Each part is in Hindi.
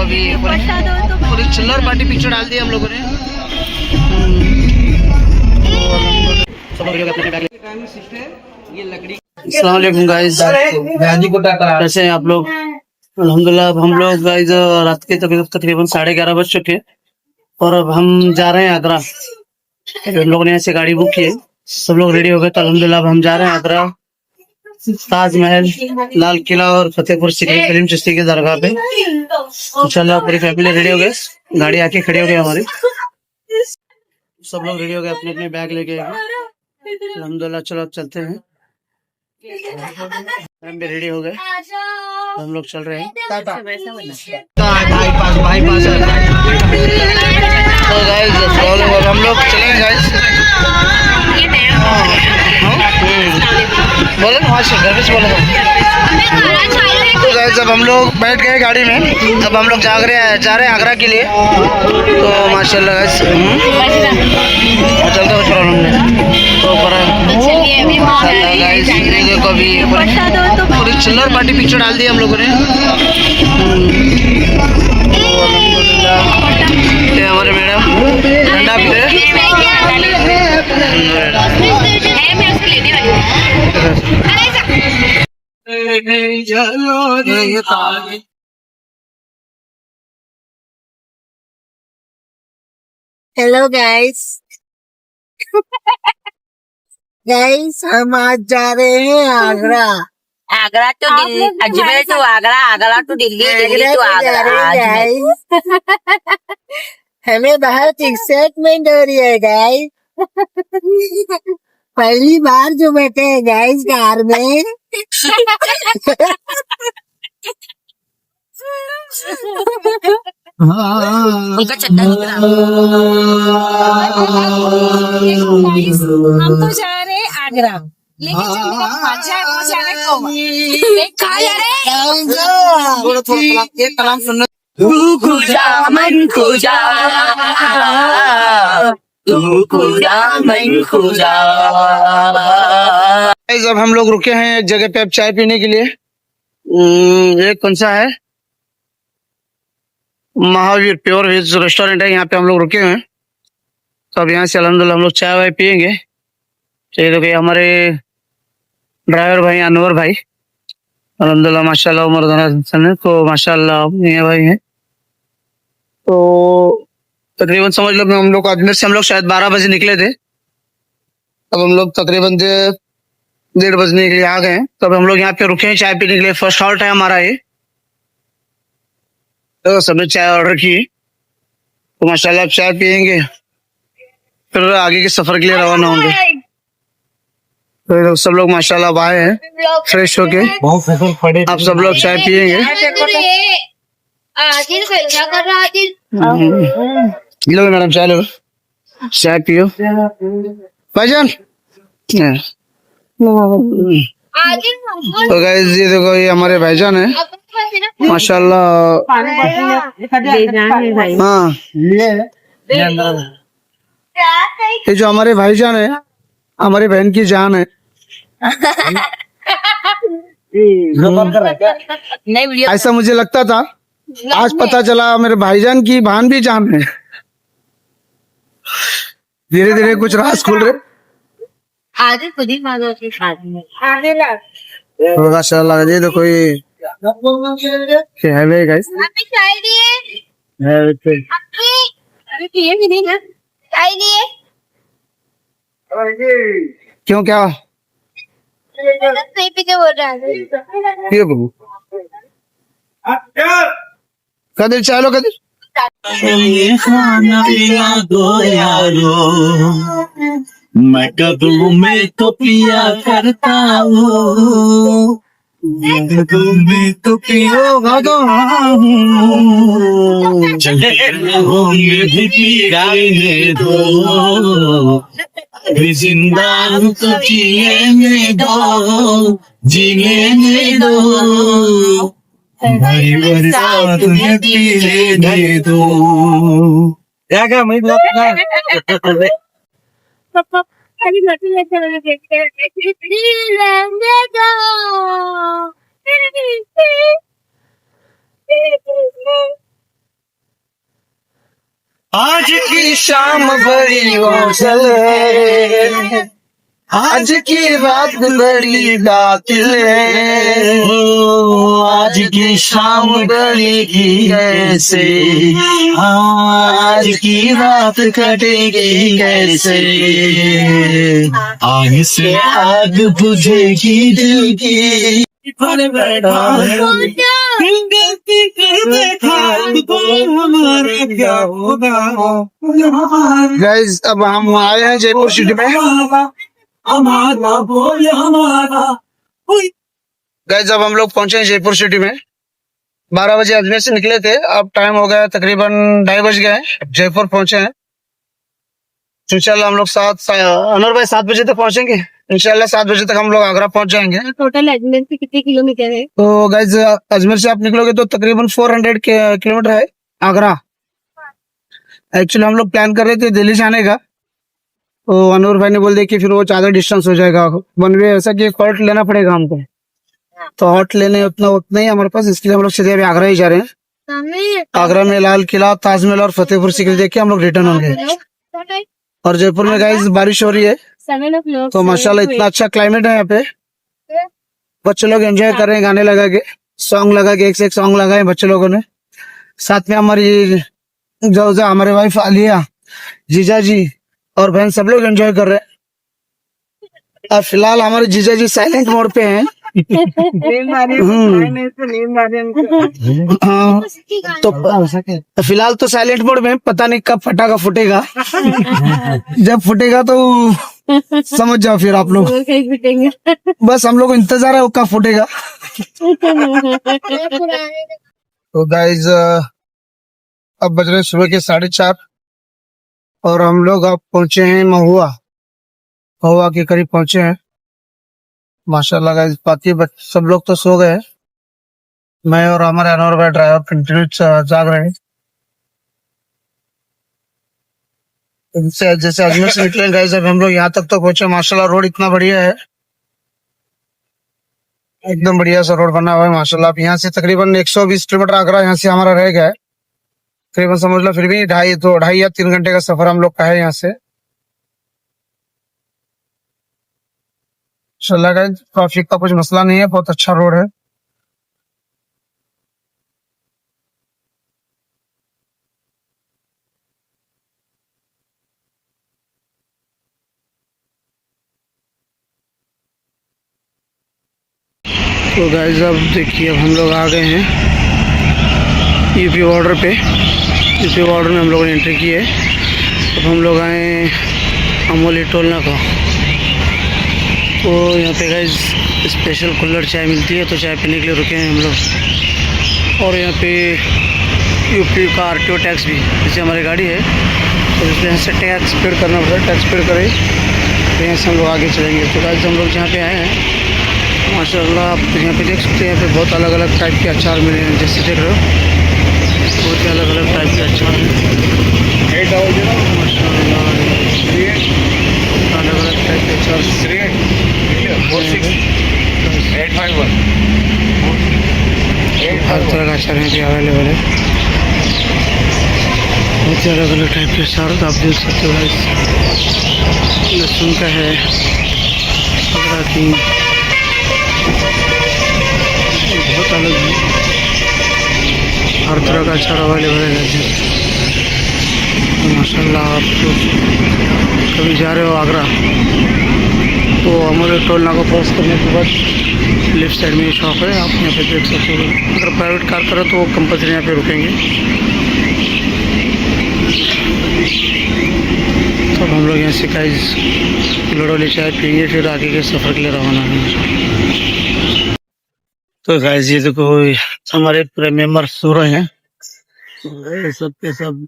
अभी पूरी चिल्लर पार्टी पिक्चर डाल दी हम लोगों ने। अस्सलाम वालेकुम गाइस, कैसे हैं आप लोग? अल्हम्दुलिल्लाह। अब हम लोग गाइस रात के तकरीबन 11:30 बज चुके हैं और अब हम जा रहे हैं आगरा। हम लोगों ने ऐसे गाड़ी बुक की है, सब लोग रेडी हो गए तो अल्हम्दुलिल्लाह अब हम जा रहे हैं आगरा, ताजमहल, लाल किला और फतेहपुर सीकरी सलीम चिश्ती की दरगाह पे। इंशाल्लाह पूरी फैमिली रेडी हो गए, गाड़ी आके खड़ी हो गई हमारी, सब लोग रेडी हो गए, अपने अपने बैग लेके अल्हम्दुलिल्लाह। चलो अब चलते हैं, हम भी रेडी हो गए, हम लोग चल रहे हैं। भाई पास तो गाइस हम लोग चलेंगे गाइस। बोले घर से बोले तो गाइस अब हम लोग बैठ गए गाड़ी में, अब हम लोग जा रहे हैं आगरा के लिए। तो माशाल्लाह गाइस चलते कुछ प्रॉब्लम नहीं तो गाइस ये देखो अभी पूरी चिल्लर पार्टी पिक्चर डाल दी हम लोगों ने। ये हमारे मैडम ठंडा पीते हेलो गाइस गाइस हम आज जा रहे हैं आगरा। आगरा तो Delhi, Ajmer to Agra, Agra to Delhi, Delhi to Agra. Guys हमें बहुत एक्साइटमेंट हो रही है गाइस। पहली बार जो बैठे हैं गाइस कार में। उनका चड्डा हम तो जा रहे हैं आगरा, लेकिन जब मेरा मजा है वो जा रहे कलाम सुनना। तू खुजा मन खुजा, तू खुजा मन खुजा। अब हम लोग रुके हैं एक जगह पे अब चाय पीने के लिए। ये कौन सा है? महावीर प्योर वेज रेस्टोरेंट है, यहाँ पे हम लोग रुके हैं। तो अब यहाँ से अल्हम्दुलिल्लाह हम लोग चाय वाय पियेंगे। तो ये हमारे ड्राइवर भाई अनवर भाई, अल्हम्दुलिल्लाह माशाल्लाह उमर तो माशाल्लाह ये भाई हैं। तो तकरीबन समझ लो हम लोग अजमेर से हम लोग शायद 12 बजे निकले थे, अब हम लोग तकरीबन 1:30 बजने के लिए आ गए हैं। तो अब हम लोग यहाँ पे रुके हैं चाय पीने के लिए। फर्स्ट हॉल्ट है हमारा ये। तो सबने चाय ऑर्डर की तो माशाल्लाह अब चाय पियेंगे, फिर आगे के सफर के लिए रवाना होंगे। तो सब लोग माशाल्लाह अब आए हैं फ्रेश होके, आप सब लोग चाय पियेंगे। लो मैडम चाय लो, चाय पियो भाईजान। तो गाइस ये देखो ये हमारे भाईजान है माशाल्लाह। हाँ ये जो हमारे भाईजान है हमारी बहन की जान है। ऐसा मुझे लगता था, आज पता चला मेरे भाईजान की बहन भी जान है। धीरे धीरे कुछ राज खुल रहे। माशाल्लाह ये देखो ये है गाइस। क्यों क्या ये बबू कदर चालो कदर खाना पिया दो यारो, मैं कदों में तो पिया करता हूँ, कदों में तो पिया दो होंगे भी पियाने दो, अभी जिंदा हूँ तो जिएने दो, जीने दो, भाई बरसात में पीने दो। क्या मैं आज की शाम बड़ी मौसल है, आज की रात बड़ी कातिल है, ओ, आज की शाम बड़ेगी कैसे, आज की रात कटेगी कैसे, आग से आग बुझेगी दिल की, पर बैठा है गलती कर बैठा, तो हमारा क्या होगा। गाइस अब हम आए हैं जयपुर सिटी में। हमारा बोल हमारा। गाइस अब हम लोग पहुंचे हैं जयपुर सिटी में। 12 बजे अजमेर से निकले थे, अब टाइम हो गया तकरीबन 2:30 बज गए हैं। जयपुर पहुंचे हैं। इंशाल्लाह हम लोग अनवर भाई 7 बजे तक पहुंचेंगे। इंशाल्लाह 7 बजे तक हम लोग आगरा पहुंच जाएंगे। टोटल अजमेर से कितने किलोमीटर है? तो गाइस अजमेर से आप निकलोगे तो तकरीबन 400 किलोमीटर है आगरा। एक्चुअली हम लोग प्लान कर रहे थे दिल्ली से आने का, तो अनवर भाई ने बोल दिया कि फिर वो ज्यादा डिस्टेंस हो जाएगा, वन वे ऐसा कि हॉट लेना पड़ेगा हमको। तो हॉट लेने उतना ही हमारे पास, इसके लिए हम लोग सीधे अभी आगरा ही जा रहे हैं। आगरा में लाल किला, ताजमहल और फतेहपुर सीकरी देख के हम लोग रिटर्न होंगे। और जयपुर में गाइस बारिश हो रही है, तो माशाल्लाह इतना अच्छा क्लाइमेट है यहाँ पे। बच्चे लोग एंजॉय कर रहे हैं, गाने लगा के, सॉन्ग लगा के, एक से एक सॉन्ग लगाए बच्चे लोगों ने। साथ में हमारी जो हमारे वाइफ आलिया, जीजा जी और बहन सब लोग एंजॉय कर रहे हैं। अब फिलहाल हमारे जीजा जी साइलेंट मोड पे हैं। हाँ, तो फिलहाल तो साइलेंट मोड में, पता नहीं कब पटाखा फूटेगा। जब फूटेगा तो समझ जाओ फिर आप लोग। बस हम लोग को इंतजार है वो कब फूटेगा। तो गाइज अब बज रहे सुबह के 4:30 और हम लोग अब पहुंचे हैं महुआ के करीब पहुंचे हैं। माशाल्लाह गाइस बाकी सब लोग तो सो गए, मैं और हमारे अनवर भाई ड्राइवर कंटिन्यू जाग रहे हैं। जैसे अजमेर से निकले गाइस अब हम लोग यहाँ तक तो पहुंचे। माशाल्लाह रोड इतना बढ़िया है, एकदम बढ़िया सा रोड बना हुआ है माशाल्लाह। अब यहाँ से तकरीबन 120 किलोमीटर आगरा यहाँ से हमारा रह गया है तकरीबन, समझ लो फिर भी 2.5 या 3 घंटे का सफर हम लोग का है यहाँ से। इंशाल्लाह गाइस ट्रैफिक का कुछ मसला नहीं है, बहुत अच्छा रोड है। तो गाइस अब देखिए अब हम लोग आ गए हैं यूपी बॉर्डर पे। यूपी बॉर्डर में हम लोगों ने एंट्री की है। अब हम लोग आए अमोली टोल नाका। तो यहाँ पे गाइस स्पेशल कुल्हड़ चाय मिलती है, तो चाय पीने के लिए रुके हैं हम लोग। और यहाँ पे यूपी का आरटीओ टैक्स भी, जैसे हमारी गाड़ी है तो इसमें यहाँ से टैक्स पेड करना पड़ता है। टैक्स पेड करें तो यहाँ से हम लोग आगे चलेंगे। तो गाइस हम लोग जहाँ पे आए हैं माशाल्लाह आप यहाँ पे देख सकते हैं, यहाँ पे बहुत अलग अलग टाइप के अचार मिले हैं। जैसे देख रहे हो बहुत ही अलग अलग टाइप के अचार हैं माशाल्लाह, अलग अलग टाइप के अचार। हर तरह का अचार यहाँ पे अवेलेबल है, बहुत ही अलग अलग टाइप के अचार आप देख सकते हो। लहसुन का है, अदरक की, बहुत अलग हर तरह का अचार अवेलेबल है। माशाल्लाह आप कभी जा रहे हो आगरा तो अमोली टोल नाका क्रॉस करने के बाद लेफ्ट साइड में शॉप है, आप यहाँ पे देख सकते हो। अगर प्राइवेट कार करो तो वो कंपल्सरी यहाँ पे रुकेंगे। तो हम लोग यहाँ से गाइस लड़ोली चाय पियेंगे, फिर आगे के सफ़र के लिए रवाना है। तो गाइस ये देखो हमारे पूरे मेंबर सो रहे हैं, सब के सब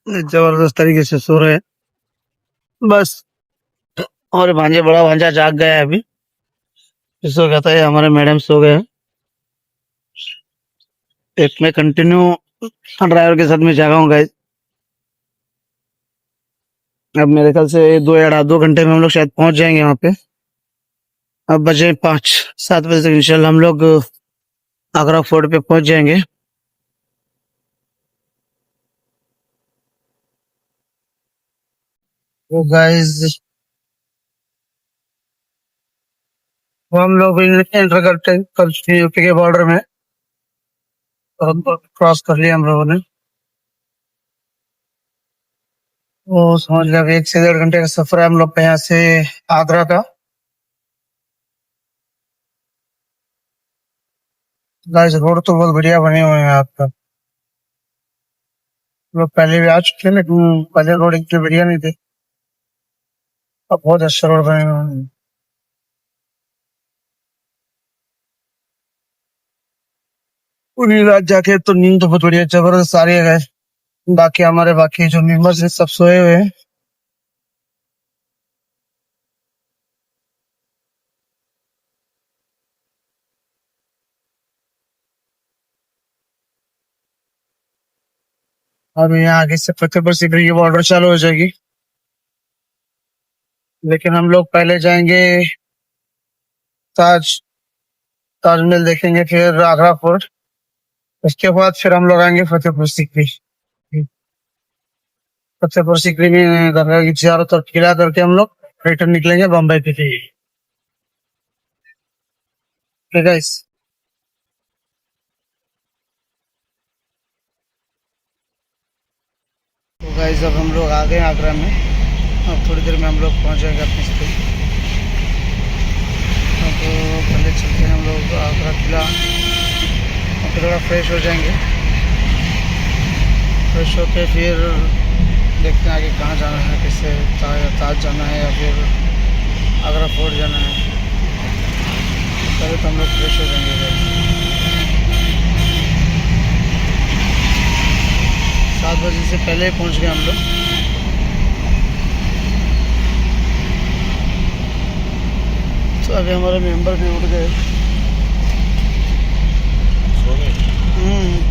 जबरदस्त तरीके से सो रहे हैं बस। और बड़ा भांजा जाग गया है अभी, सो कहता है हमारे मैडम सो गए हैं। एक मैं कंटिन्यू ड्राइवर के साथ में जागा हूँ गाइस। अब मेरे ख्याल से 2 घंटे में हम लोग शायद पहुंच जाएंगे वहां पे। अब बजे 7 बजे तक इंशाल्लाह हम लोग आगरा फोर्ट पे पहुंच जाएंगे। तो गाइस हम लोग एंटर करते करते यूपी के बॉर्डर में, क्रॉस कर लिया हम लोगों ने। वो समझ लो 1 से 1.5 घंटे का सफर है हम लोग का यहाँ से आगरा का। गाइस रोड तो बहुत बढ़िया बने हुए हैं आपका। लोग पहले भी आ चुके हैं लेकिन पहले रोड इतने बढ़िया नहीं थे, अब बहुत अच्छा रोड बने हुए हैं। पूरी रात जाके तो नींद तो बहुत बढ़िया जबरदस्त आ रही है गाइस। बाकी जो मेंबर्स हैं सब सोए हुए हैं। अब यहाँ आगे से फतेहपुर सीकरी की बॉर्डर चालू हो जाएगी, लेकिन हम लोग पहले जाएंगे ताज ताजमहल देखेंगे, फिर आगरा फोर्ट, उसके बाद फिर हम लोग आएंगे फतेहपुर सीकरी। फतेहपुर सीकरी में गंगा की चारों तरफ किला करके हम लोग रिटर्न निकलेंगे बम्बई के लिए। ठीक है गाइस। तो गाइस अब हम लोग आ गए आगरा में, अब थोड़ी देर में हम लोग पहुंच जाएंगे अपनी सिटी। अब पहले चलते हैं हम लोग आगरा किला, फिर थोड़ा फ्रेश हो जाएंगे। फ्रेश होके फिर देखते हैं आगे कहाँ जाना है, कैसे ताज जाना है या फिर आगरा फोर्ट जाना है। पहले तो हम लोग फ्रेश हो जाएंगे गाइस। 7 बजे से पहले ही पहुंच गए हम लोग। तो अभी हमारे मेंबर भी उठ गए,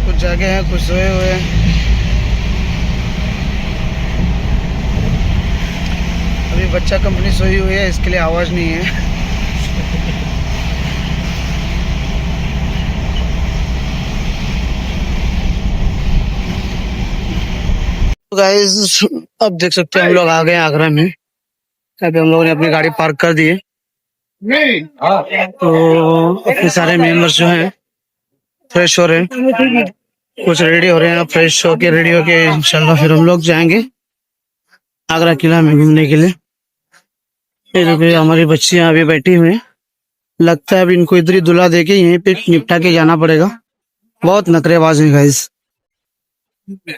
कुछ जागे हैं कुछ सोए हुए हैं। अभी बच्चा कंपनी सोई हुई है, इसके लिए आवाज नहीं है। तो गाइस अब देख सकते हैं हम लोग आ गए आगरा में। अभी हम लोगों ने अपनी गाड़ी पार्क कर दी है, तो अपने सारे मेंबर्स जो हैं फ्रेश हो रहे हैं, कुछ रेडी हो रहे हैं। फ्रेश होके रेडी होके इंशाल्लाह फिर हम लोग जाएंगे आगरा किला में घूमने के लिए। ये देखिए हमारी बच्चियां अभी बैठी हुई हैं, लगता है अभी इनको इधर ही दुला देके यहीं पे निपटा के जाना पड़ेगा। बहुत नखरेबाज हैं गाइस।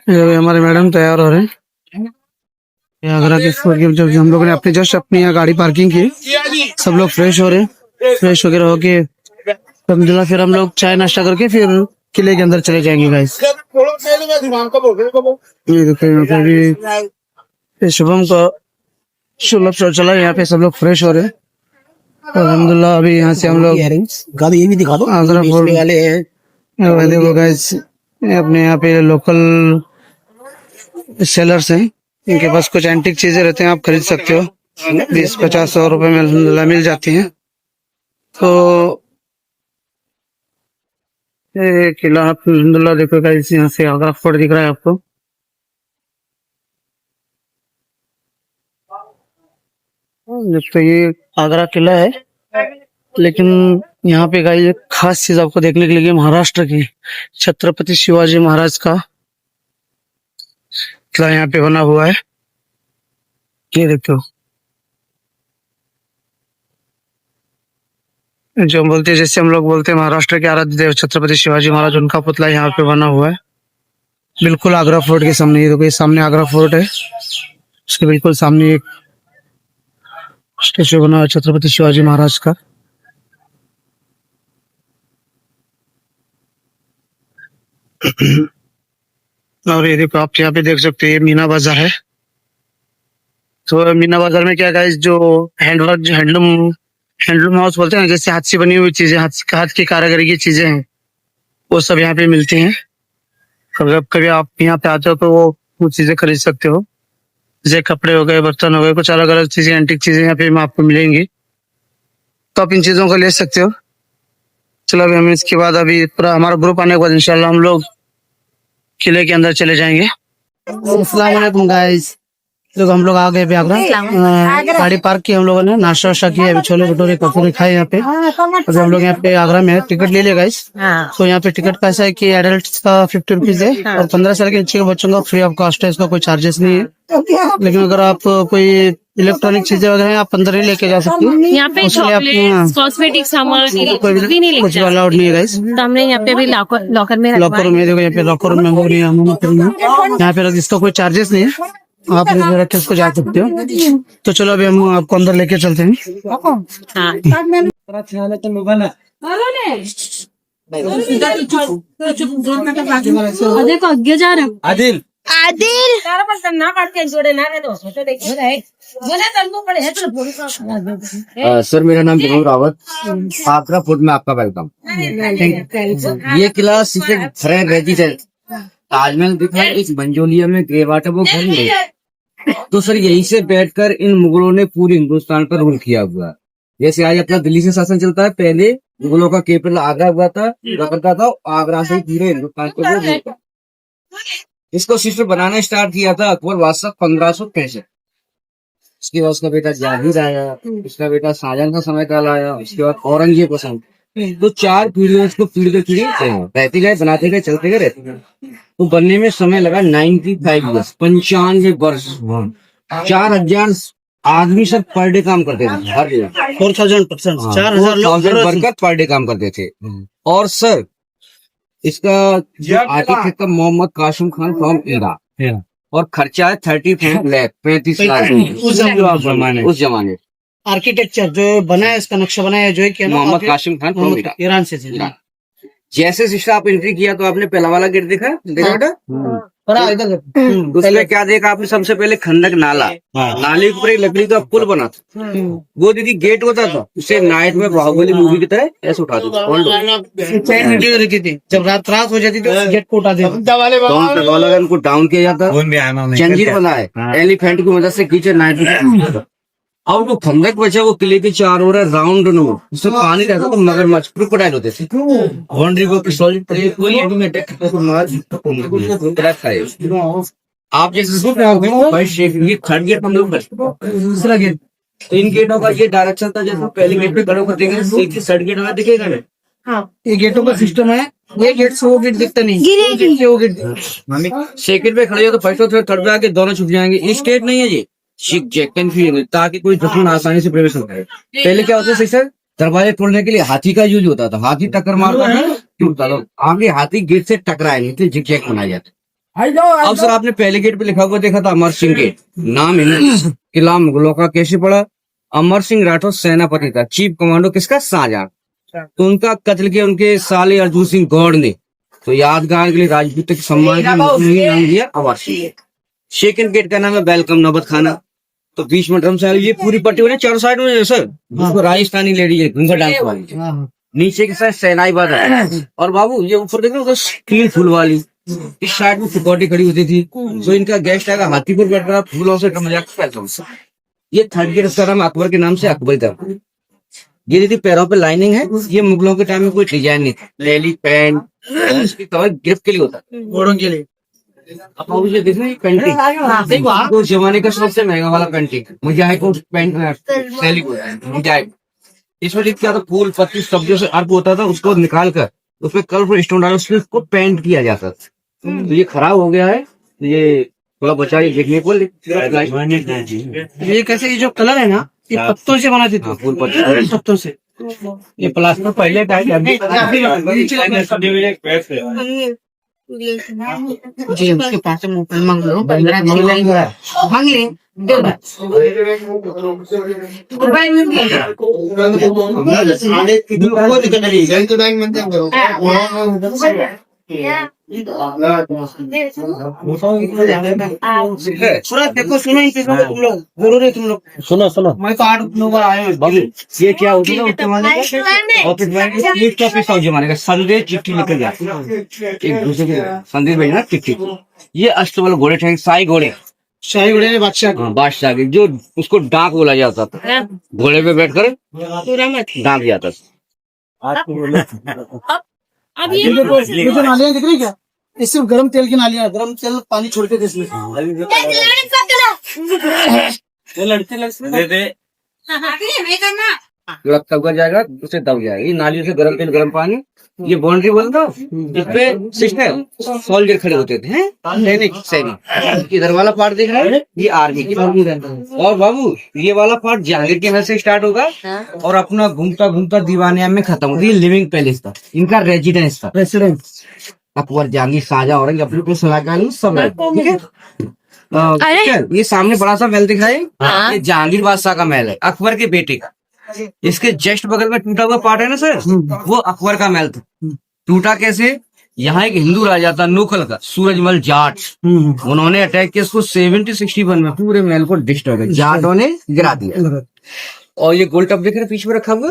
हमारे मैडम तैयार हो रहे हैं। ये आगरा के जब हम लोगों ने अपने जस्ट अपनी यहाँ गाड़ी पार्किंग की, सब लोग फ्रेश हो रहे हैं। फ्रेश वगैरह होके अलहमदुलिल्लाह फिर हम लोग चाय नाश्ता करके फिर किले के अंदर चले जाएंगे गाइस। ये देखो यहाँ पे भी शुभम का सुलभ शौचालय, यहाँ पे सब लोग फ्रेश हो रहे हैं। अलहमदुलिल्लाह अभी यहाँ से हम लोग ये भी दिखा दो आगरा फोर्ट वाले हैं। देखो गाइस अपने यहाँ पे लोकल सेलर्स हैं, इनके पास कुछ एंटीक चीजें रहते हैं, आप खरीद सकते हो। 20-50-100 रुपए में अल्हम्दुलिल्लाह मिल जाती हैं। तो ये किला अल्हम्दुलिल्लाह देखो गाइस, यहाँ से आगरा फोर्ट दिख रहा है आपको। तो ये आगरा किला है, लेकिन यहाँ पे गाइस एक खास चीज आपको देखने के लिए महाराष्ट्र की छत्रपति शिवाजी महाराज का किला यहाँ पे बना हुआ है। ये देखो जो हम बोलते हैं, जैसे हम लोग बोलते हैं महाराष्ट्र के आराध्य देव छत्रपति शिवाजी महाराज, उनका पुतला यहाँ पे बना हुआ है बिल्कुल आगरा फोर्ट के सामने। ये देखो ये सामने आगरा फोर्ट है, उसके बिल्कुल सामने एक स्टेचू बना हुआ है छत्रपति शिवाजी महाराज का। और ये देखो आप यहाँ पे देख सकते हैं, ये मीना बाजार है। तो मीना बाजार में क्या गाइस, जो हैंडवर्क, जो हैंडलूम हाउस बोलते हैं, जैसे हाथ से बनी हुई चीजें, हाथ की कारीगरी की चीजें हैं, वो सब यहाँ पे मिलती हैं। कभी आप यहाँ पे आते हो तो वो चीजें खरीद सकते हो, जैसे कपड़े हो गए, बर्तन हो गए, कुछ अलग अलग चीजें, एंटीक चीजें यहाँ पे आपको मिलेंगी, तो आप इन चीजों को ले सकते हो। चलो अभी हम इसके बाद अभी पूरा हमारा ग्रुप आने के बाद इंशाल्लाह हम लोग किले के अंदर चले जाएंगे। अस्सलाम वालेकुम गाइस। देखो हम लोग आ गए अभी आगरा। गाड़ी पार्क की हम लोगों ने, नाश्ता वाश्ता किया, अभी छोले भटूरे कचौरी खाए यहाँ पे। अभी हम लोग यहाँ पे आगरा में टिकट ले लिया गाइस। तो यहाँ पे टिकट का ऐसा है कि एडल्ट का 50 रुपीज है और 15 साल के नीचे के बच्चों का फ्री ऑफ कॉस्ट है, इसका कोई चार्जेस नहीं है। लेकिन अगर आप कोई इलेक्ट्रॉनिक चीजें वगैरह हैं, आप 15 ही लेके जा सकते हो। यहाँ पे उसके लिए आप चॉकलेट कॉस्मेटिक सामान कोई भी नहीं कुछ लेके अलाउड नहीं है गाइस। तो हमने यहाँ पे भी लॉकर में लॉकर में देखो, यहाँ पे लॉकर में हो रही है, यहाँ पे इसका कोई चार्जेस नहीं है, आप रख के उसको जा सकते हो। तो चलो अभी हम आपको अंदर लेके चलते हैं। देखो आगे जा रहे हो आदिल सर मेरा नाम विनोद रावत, आगरा फूड में आपका वेलकम। ये किला सीक्रेट फ्रेंड रेजिडेंट ताजमहल दिख रहा है, इस मंजोलिया में ग्रे वाटर वो घर नहीं है। तो सर यहीं से बैठकर इन मुगलों ने पूरे हिंदुस्तान पर रूल किया हुआ है। जैसे आज अपना दिल्ली से शासन चलता है, पहले मुगलों का कैपिटल आगरा हुआ था, करता था आगरा से पूरे हिंदुस्तान पर वो रूल था। इसको सिस्टम बनाना स्टार्ट किया था अकबर बादशाह 1565। उसके बाद उसका बेटा जहांगीर आया, उसका बेटा शाहजहां का समय काल आया, उसके बाद औरंगजेब पसंद। तो 4 पीढ़ियों इसको पीढ़ी दर पीढ़ी रहते गए, बनाते गए, चलते गए, रहते गए। तो बनने में समय लगा 95 ईयर्स, 95 वर्ष। 4000 आदमी सब पर डे काम करते थे हर जगह। 4000% 4000 वर्कर पर डे काम करते थे। और सर इसका जो आर्किटेक्ट था मोहम्मद कासिम खान फ्रॉम इराक, और खर्चा है 35 लाख 35 लाख उस जमाने। आर्किटेक्चर जो बना है, इसका नक्शा बनाया है जो है कि मोहम्मद कासिम खान फ्रॉम ईरान से जैसे सिस्टर आप एंट्री किया तो आपने पहला वाला गेट देखा बेटा? इधर उसमें क्या देखा आपने? सबसे पहले खंडक नाला, नाले के ऊपर एक लकड़ी का पुल बना था। वो दीदी गेट होता था, उसे नाइट में बाहुबली मूवी की तरह ऐसे उठाते थे। रहती थी, जब रात हो जाती थी गेट को उठा देते। उनको डाउन किया जाता, जंजीर बना है, एलिफेंट की मदद से खींचे नाइट में। अब वो खंडक बचा वो किले के चारों ओर राउंड नो, उसमें पानी रहता तो मगरमच्छ क्रोकोडाइल होते थे। बाउंड्री को पिस्तौल आप जैसे भाई शेख ये थर्ड गेट हम लोग दूसरा गेट। तो इन गेटों का ये डायरेक्शन था, जैसे पहले गेट पे खड़े होकर देखेंगे, थर्ड गेट हमें दिखेगा ना। ये गेटों का सिस्टम है, ये गेट से वो गेट दिखता नहीं, वो गेट सेकंड पे खड़े हो तो फर्स्ट और थर्ड पे आके दोनों छुप जाएंगे। इस गेट नहीं है ये शिक जैक कंफ्यूजन, ताकि कोई दुश्मन आसानी से प्रवेश न करे। पहले क्या होता है सर, दरवाजे तोड़ने के लिए हाथी का यूज होता था, हाथी टक्कर मारता था टूटता था। आगे हाथी गेट से टकराए नहीं थे, जिग जैक बनाया जाता। अब सर आपने पहले गेट पे लिखा हुआ देखा था अमर सिंह गेट, नाम है। किला मुगलों का कैसे पड़ा? अमर सिंह राठौर सेनापति था, चीफ कमांडो किसका? शाहजहां। तो उनका कत्ल किया उनके साले अर्जुन सिंह गौड़ ने। तो यादगार के लिए राजपूत के सम्मान के नाम दिया अमर सिंह। सेकंड गेट का नाम है वेलकम नौबत खाना। तो बीच में ड्रम साइड, ये पूरी पट्टी हो 4 साइड में सर, उसको राजस्थानी लेडीज है, घूंघट डांस वाली। नीचे की साइड सेनाई बात है। और बाबू ये ऊपर देख रहे हो स्टील फूल वाली, इस साइड में सिक्योरिटी खड़ी होती थी। तो इनका गेस्ट आएगा हाथी पर बैठ रहा, फूलों से मजाक करता। ये थर्ड गेट का नाम अकबर के नाम से अकबर था। ये दीदी पैरों पे लाइनिंग है, ये मुगलों के टाइम में कोई डिजाइन नहीं था, लेली पैंट गिफ्ट के लिए होता, घोड़ों के लिए। अब मुझे देख रहे पेंटिंग, उस जमाने का सबसे महंगा वाला पेंटिंग मुजाहिद को पेंट मुजाहिद। इसमें क्या था, फूल पत्ती सब्जियों से अर्क होता था, उसको निकाल कर उसमें कलरफुल स्टोन डाल उसको पेंट किया जाता था। तो ये खराब हो गया है, तो ये थोड़ा बचा ये देखने को। ये कैसे, ये जो कलर है ना, ये पत्तों से बनाते थे, फूल पत्तों से। ये प्लास्टर पहले का जी उसके पास मोबाइल मांग लो, मांग ले देखो, सुनो तुम लोग जरूर है, तुम लोग सुनो। मैं तो 8-9 बार आया हूँ। ये क्या होता है जमाने का संदेश चिट्ठी निकल जाती है, एक दूसरे के संदेश भेजना चिट्ठी। ये अष्टबल घोड़े थे, शाही घोड़े बादशाह के, जो उसको डाक बोला जाता था। घोड़े पे बैठकर डाक जाता था। अब ये जो नालियाँ दिख रही क्या, ये सिर्फ गर्म तेल की नालियाँ, गर्म तेल पानी छोड़ते थे इसमें। लड़का उगर जाएगा उसे दब जाएगा। ये नालियों से गर्म तेल गर्म पानी, ये बाउंड्री बोल दो, इस पे सिस्टर सोल्जर खड़े होते थे, सैनिक। इधर वाला पार्ट दिख रहा है, ये आर्मी की। और बाबू ये वाला पार्ट जहांगीर के महल से स्टार्ट होगा और अपना घूमता घूमता दीवानिया में खत्म होता है। ये लिविंग पैलेस था, इनका रेजिडेंस था। अकबर, जहांगीर, शाहजहां, औरंगजेब अपने सलाहकार सब है, ठीक है। ये सामने बड़ा सा महल दिख रहा है, ये जहांगीर बादशाह का महल है, अकबर के बेटे का। इसके जस्ट बगल में टूटा हुआ पार्ट है ना सर, वो अकबर का महल था। टूटा कैसे? यहाँ एक हिंदू राजा था नोखल का, सूरजमल जाट, उन्होंने अटैक किया इसको 1761 में, पूरे महल को डिस्ट्रॉय कर जाटों ने गिरा दिया। और ये गोल टप देख रहे पीछे में रखा हुआ,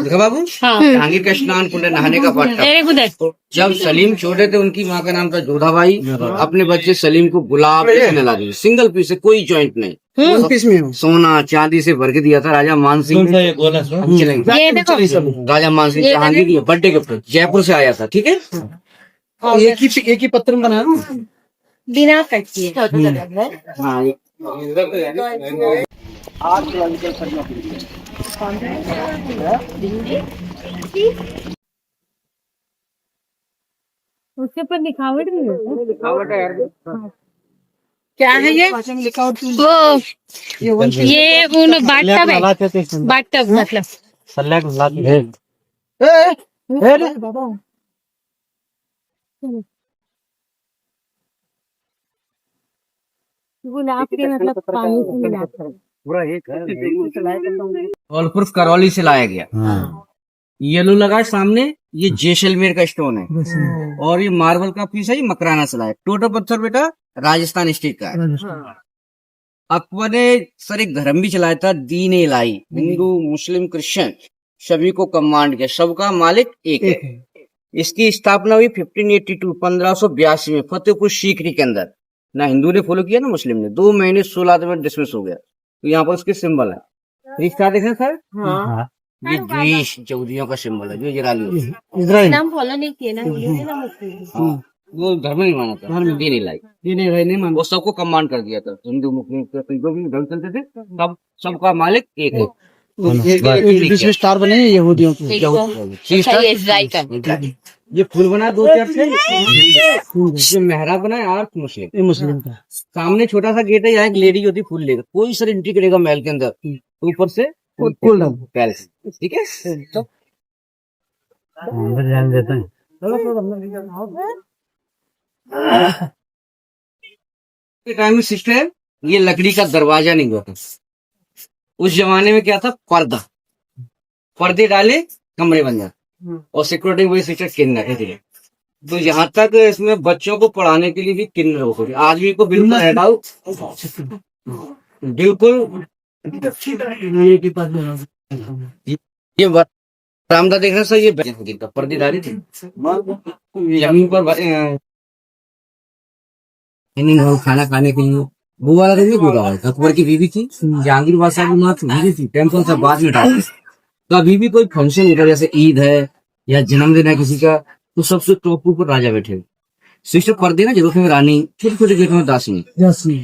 देखा बाबू, जहांगीर का स्नान कुंड, नहाने का पात्र। जब सलीम छोटे थे, उनकी माँ का नाम था जोधाबाई, अपने बच्चे सलीम को गुलाब से नहला दिया, सिंगल पीस है, कोई जॉइंट नहीं, सोना चांदी से भर के दिया था। राजा मानसिंह ने, राजा मानसिंह जहांगीर के बर्थडे गिफ्ट जयपुर से आया था, ठीक है। एक ही पत्थर में बनाया बिना कट किए। हाँ, उसके ऊपर लिखावट भी है। क्या है ये? वो ये उन बाथटब है, बाथटब मतलब गुलाब के मतलब पानी से मिलाकर। धौलपुर करौली से लाया गया। येलो लगा है सामने, ये जैसलमेर का स्टोन है। और ये मार्बल का पीस है, ये मकराना से लाया। टोटो पत्थर बेटा राजस्थान स्टेट का है। अकबर ने सर एक धर्म भी चलाया था, दीन इलाही, हिंदू मुस्लिम क्रिश्चियन सभी को कमांड किया, सबका मालिक एक है। इसकी स्थापना हुई 1582 में फतेहपुर सीकरी के अंदर। ना हिंदू ने फॉलो किया ना मुस्लिम ने। 2 महीने 16 दिन में डिसमिस हो गया। तो यहाँ पर उसके सिंबल है, रिश्ता देखें सर, ये ग्रीस यहूदियों का सिंबल है, जो इजराइल नाम फॉलो नहीं किए ना, वो धर्म नहीं माना था, धर्म दीन इलाही नहीं माना, वो सबको कमांड कर दिया था। हिंदू मुस्लिम जो भी धर्म चलते थे, सब सबका मालिक एक है। स्टार बने यहूदियों की। ये फूल बना 2 चर्च है, ये मेहराब बना है 8 मुस्लिम, मुस्लिम का। सामने छोटा सा गेट है, यहाँ एक लेडी होती फूल लेकर, कोई सर एंट्री करेगा महल के अंदर, ऊपर से फूल पैलेस, ठीक है। तो ध्यान देते हैं। टाइम में सिस्टर, ये लकड़ी का दरवाजा नहीं हुआ था उस जमाने में। क्या था? पर्दा, पर्दे डाले कमरे बन जाते, और सिक्योरिटी वही सिस्टर किन्नर है। तो यहाँ तक इसमें बच्चों को पढ़ाने के लिए भी किन्नर हो गई। आदमी को बिल्कुल हटाओ, बिल्कुल। ये बरामदा देख रहे सर, ये पर्दे डाली थी जमीन पर, खाना खाने के लिए। वो वाला देखिए पूरा अकबर की बीवी थी, जहांगीर बादशाह की माँ थी, टेम्पल से बाद में डालते। कभी भी कोई फंक्शन होता है, जैसे ईद है या जन्मदिन है किसी का, तो सबसे टॉप पर राजा बैठे। सिस्टर पर्दे ना जरूर में रानी, छोटे छोटे गेटों में दासी।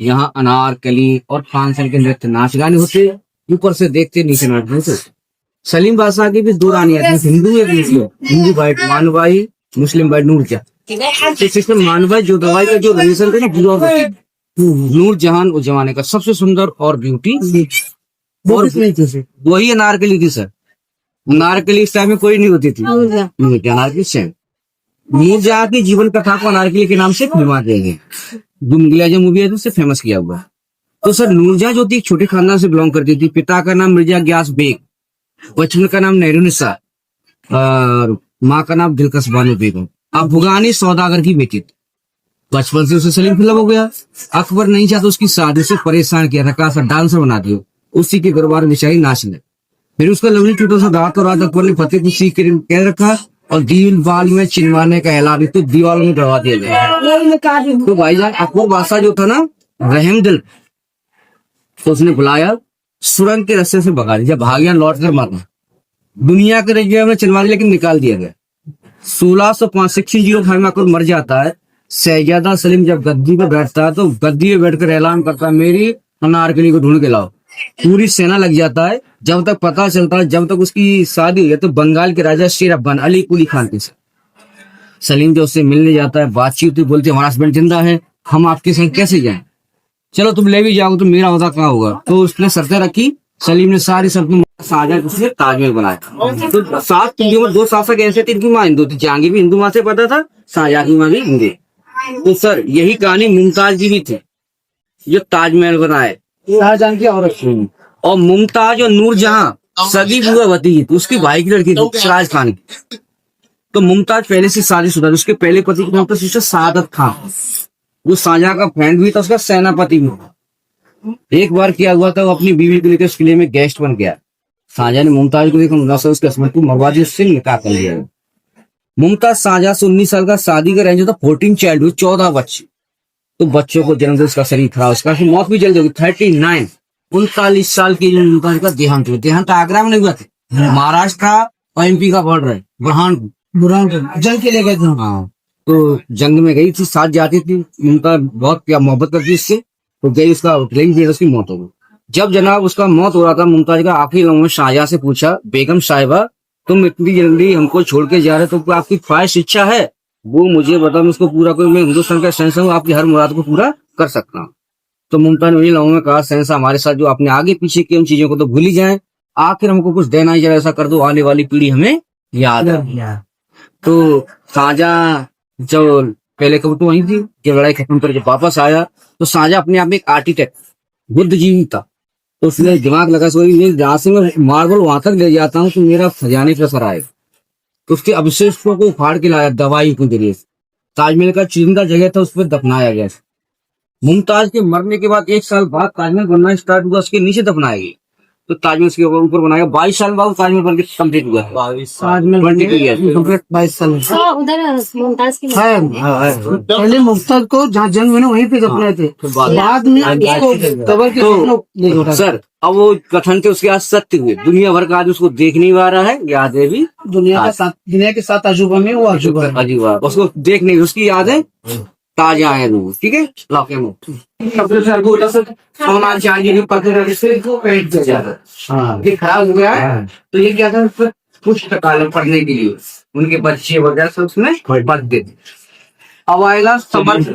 यहाँ अनारकली और 5 साल के नृत्य नाच गाने होते, ऊपर से देखते नीचे नाचते होते। सलीम बादशाह की भी 2 रानियां थी, हिंदू एक मुस्लिम। हिंदू वाइट मानबाई, मुस्लिम वाइट नूरजहां। सिस्टर मानबाई जो दवाई का जो रिलेशन थे ना, नूरजहान उस जमाने का सबसे सुंदर और ब्यूटी, और वही अनारकली थी सर। अनारकली इस टाइम में कोई नहीं होती थी, अनारकली से। नूरजहां की जीवन कथा को अनारकली के नाम से फिल्मा देंगे, दुमगिया जो मूवी है उससे फेमस किया हुआ। तो सर नूरजहां जो थी एक छोटे खानदान से बिलोंग करती थी। पिता का नाम मिर्जा ग्यास बेग, बचपन का नाम नेहरूनिसा, और माँ का नाम दिलकश बानो बेगम। अफगानी सौदागर की बेटी थी। बचपन से उसे सलीम फिल्म हो गया। अकबर नहीं चाहता उसकी शादी से परेशान किया, रखा सा डांसर बना दिया, उसी के दरबार में बेचारी नाचने। फिर उसका लवली छोटा सा दांत, और आज अकबर ने फतेहपुर सीकरी में कह रखा, और दीवाल में चिनवाने का ऐलान तो दीवाल में करवा दिया गया। तो भाईजान अकबर बादशाह जो था ना, रहम दिल, तो उसने बुलाया, सुरंग के रास्ते से भगा दिया, भाग गया, लौट कर मारना। दुनिया के रेजिया में चिनवा दिया, लेकिन निकाल दिया गया। 1605 में अकबर मर जाता है। शहजादा सलीम जब गद्दी पे बैठता है, तो गद्दी पे बैठकर ऐलान करता है, मेरी अनारकली को ढूंढ के लाओ। पूरी सेना लग जाता है। जब तक पता चलता है, जब तक उसकी शादी हुई है, तो बंगाल के राजा शेर अफगान अली कुली खान के साथ सलीम जो उससे मिलने जाता है, बातचीत हुई, बोलते हमारा हस्बैंड जिंदा है, हम आपके संग कैसे जाएं? चलो तुम ले भी जाओ तो मेरा होता कहाँ होगा। तो उसने शर्तें रखी। सलीम ने सारी शर्तें शाहजहां उसने ताजमहल बनाया। तो 7 पीढ़ियों में 2 शासक ऐसे थे, इनकी माँ हिंदू थी। जहांगीर भी हिंदू माँ से पता था, शाहजहां की माँ भी हिंदू। तो सर यही कहानी मुमताज की भी थी, जो ताजमहल बनाए। शाहजहां की औरत और मुमताज और नूरजहां सगी बुआ भतीजी थी, उसकी भाई की लड़की थी सिराज खान की। तो मुमताज पहले से शादीशुदा थी। उसके पहले पति का नाम था सिस्टर सादत खान। वो शाहजहां का फ्रेंड भी था, उसका सेनापति भी था। एक बार क्या हुआ था, वो अपनी बीवी को लेकर उस किले में गेस्ट बन गया। शाहजहां ने मुमताज को देखा, उसके हस्बैंड को मवादी उससे निकाह कर लिया। मुमताज शाहजहां से 19 साल का शादी का रेंज था, 14 चाइल्ड हुई, 14 बच्चे। तो बच्चों को जन्म दे, उसका शरीर खराब, उसका मौत भी जल्दी होगी। 39 39 साल की मुमताज का देहांत हुआ। देहांत आगरा में नहीं हुआ था, महाराष्ट्र का और MP का बॉर्डर है, बुरहानपुर जंग के लिए गए थे। हाँ, तो जंग में गई थी, साथ जाती थी। मुमताज बहुत प्यार मोहब्बत करती इससे, तो गई, उसका ट्रेन भी उसकी मौत हो गई। जब जनाब उसका मौत हो रहा था, मुमताज का आखिरी लम्हा में शाहजहां से पूछा, बेगम साहिबा तुम इतनी जल्दी हमको छोड़ के जा रहे, तो आपकी ख्वाहिश इच्छा है वो मुझे बता, मैं उसको पूरा करूँ। मैं हिंदुस्तान का शहंशाह हूँ, आपकी हर मुराद को पूरा कर सकता हूँ। तो मुमताज ने लम्हों में कहा, शहंशाह हमारे साथ जो आपने आगे पीछे की उन चीजों को तो भूल ही जाए, आखिर हमको कुछ देना ही, जरा ऐसा कर दो आने वाली पीढ़ी हमें याद है। तो शाहजहां जब पहले कब तो वही थी, जब लड़ाई खत्म कर जब वापस आया, तो शाहजहां अपने आप में एक आर्किटेक्ट बुद्धिजीवी था। तो उसने दिमाग लगा, सोई जहां से मैं मार्बल वहां तक ले जाता हूँ तो मेरा खजाने पे असर आएगा। तो उसके अवशेषों को उखाड़ के लाया दवाई के जरिए। ताजमहल का चुनिंदा जगह था, उस पर दफनाया गया। मुमताज के मरने के बाद 1 साल बाद ताजमहल बनना स्टार्ट हुआ, उसके नीचे दफनाया गया। तो ताजमहल उसके ऊपर बनाया। 22 साल बाद ताजमहल बनके कंप्लीट हुआ। ताजमहल 22 साल उधर मुमताज की पहले मुमताज को जहाँ जंग हुई ना वहीं पे दफनाए थे, बाद में उसको कबर के सर अब वो कथन थे, उसके आज सत्य हुए। दुनिया भर का आज उसको देख नहीं पा रहा है, याद है भी दुनिया के 7 अजूबा में वो अजूबा है। अजूबा उसको देख नहीं, उसकी याद है ताजा है लोग। ठीक है, लाके में सबसे सर बोला सर सोना चांदी के पत्थर से को पेंट किया जाता है। हाँ, ये खराब हो गया है, तो ये क्या था, पुस्तकालय पढ़ने के लिए उनके बच्चे वगैरह सब उसमें पढ़ देते। अब आएगा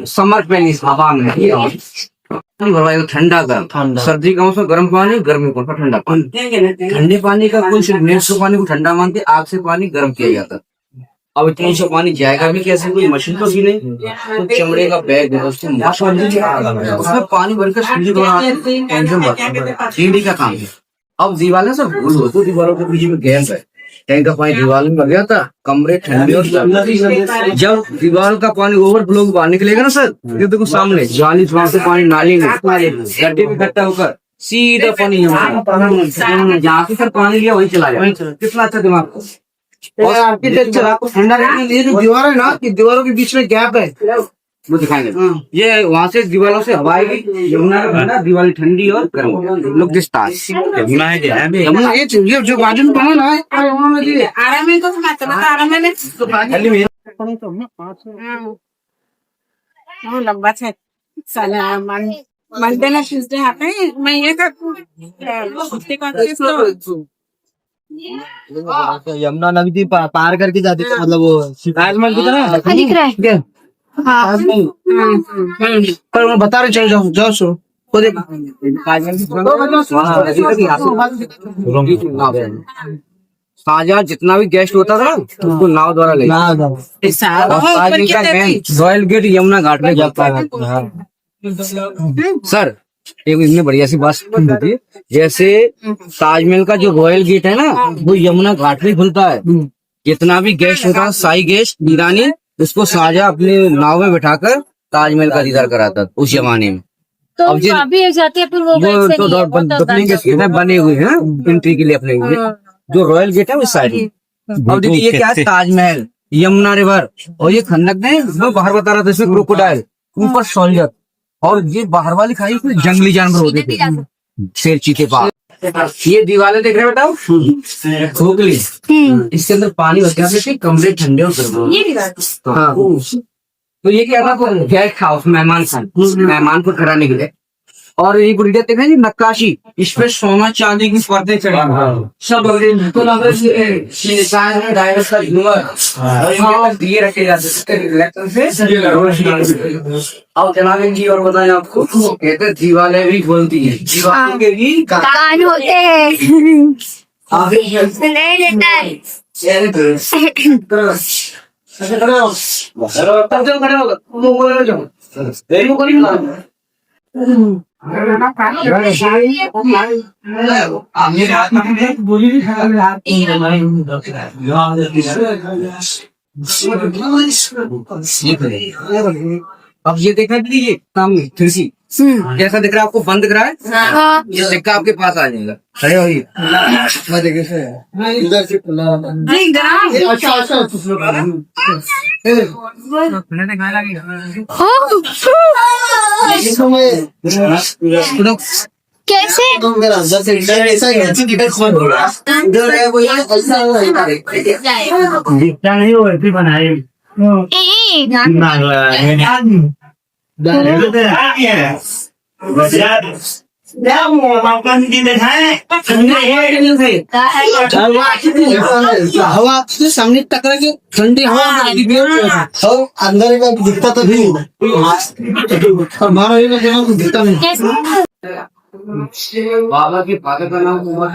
समर पेनिस हवा में ठंडा गर्म, सर्दी का मौसम गर्म पानी, गर्मी कौन सा ठंडा पानी। ठंडे पानी का कुछ 150 पानी को ठंडा मानते, आग से पानी गर्म किया जाता। अब इतना सा पानी जाएगा भी कैसे, कोई मशीन तो भी नहीं। तो चमड़े का बैग है, उसमें पानी भरकर सीढ़ी का काम है। अब दीवार सब भूल हो, तो दीवारों के पीछे में गैस है, टैंक का पानी दीवार में भर गया था, कमरे ठंडे। और जब दीवार का पानी ओवरफ्लो बाहर निकलेगा ना सर, ये देखो सामने जाली से पानी नाली में गड्ढे में इकट्ठा होकर सीधा पानी जहाँ से सर पानी लिया वही चला जाए। कितना अच्छा दिमाग। और आर्किटेक्चर आपको ठंडा रखने के लिए जो दीवार है ना, कि दीवारों के बीच में गैप है, वो दिखाएंगे। ये वहां से दीवारों से हवा आएगी, यमुना का ठंडा, दिवाली ठंडी और गर्म। लोग दिखता यमुना है, यमुना ये जो बाजू में बना ना है यमुना नदी है। आराम में तो आराम में लंबा है साला मंडे ना ट्यूसडे आते हैं। मैं ये यमुना नदी पार करके जाते थे, मतलब वो ताजमहल की तरह दिख रहा है। पर मैं बता रहे, चल जाओ जाओ सो वो देख शाहजहां जितना भी गेस्ट होता था उसको नाव द्वारा ले रॉयल गेट यमुना घाट में जाता है। सर एक इसमें बढ़िया सी बात होती है, जैसे ताजमहल का जो रॉयल गेट है ना, वो यमुना घाट में खुलता है। जितना भी गेस्ट होता है, शाही गेस्ट ईरानी, उसको शाहजहां अपने नाव में बैठाकर ताजमहल का दीदार कराता उस जमाने में। तो अभी जाते हैं वो बने हुए हैं एंट्री के लिए अपने जो रॉयल गेट है उस साइड में। अब देखिए ये क्या है, ताजमहल, यमुना रिवर, और ये खंडक है, इसमें बाहर बता रहा था, इसमें क्रोकोडाइल, ऊपर सोल्जर, और ये बाहर वाली खाई इसमें जंगली जानवर होते थे, शेर चीते पाल। ये दीवारें देख रहे बताओ, खोखली, इसके अंदर पानी बचा के कमरे ठंडे और गर्म। हाँ, तो ये क्या था, गेस्ट हाउस, मेहमान को कराने के लिए। और ये गुड़िया देखा जी नक्काशी, इस पे सोना चांदी की परतें चढ़ी सब बिल्कुल डायरेक्ट का झूमर और इनके पास दिए रखे जाते हैं से। अब जनाब जी और बताएं आपको, कहते हैं दीवालें भी बोलती है, दीवालों के भी कान होते हैं। आगे नहीं देता है। अब ये देखा लीजिए सामने तुलसी कैसा दिख रहा है आपको, बंद दिख रहा है, हाँ। ये सिक्का आपके पास आ जाएगा। खड़े होइए, मैं देखिए इधर से कैसे? दिखता नहीं हो ऐसे बनाए हवा से सामने टकरा के ठंडी हवा अंदर दिखता तो नहीं, हमारा ये दिखता नहीं। बाबा के फादर का नाम उमर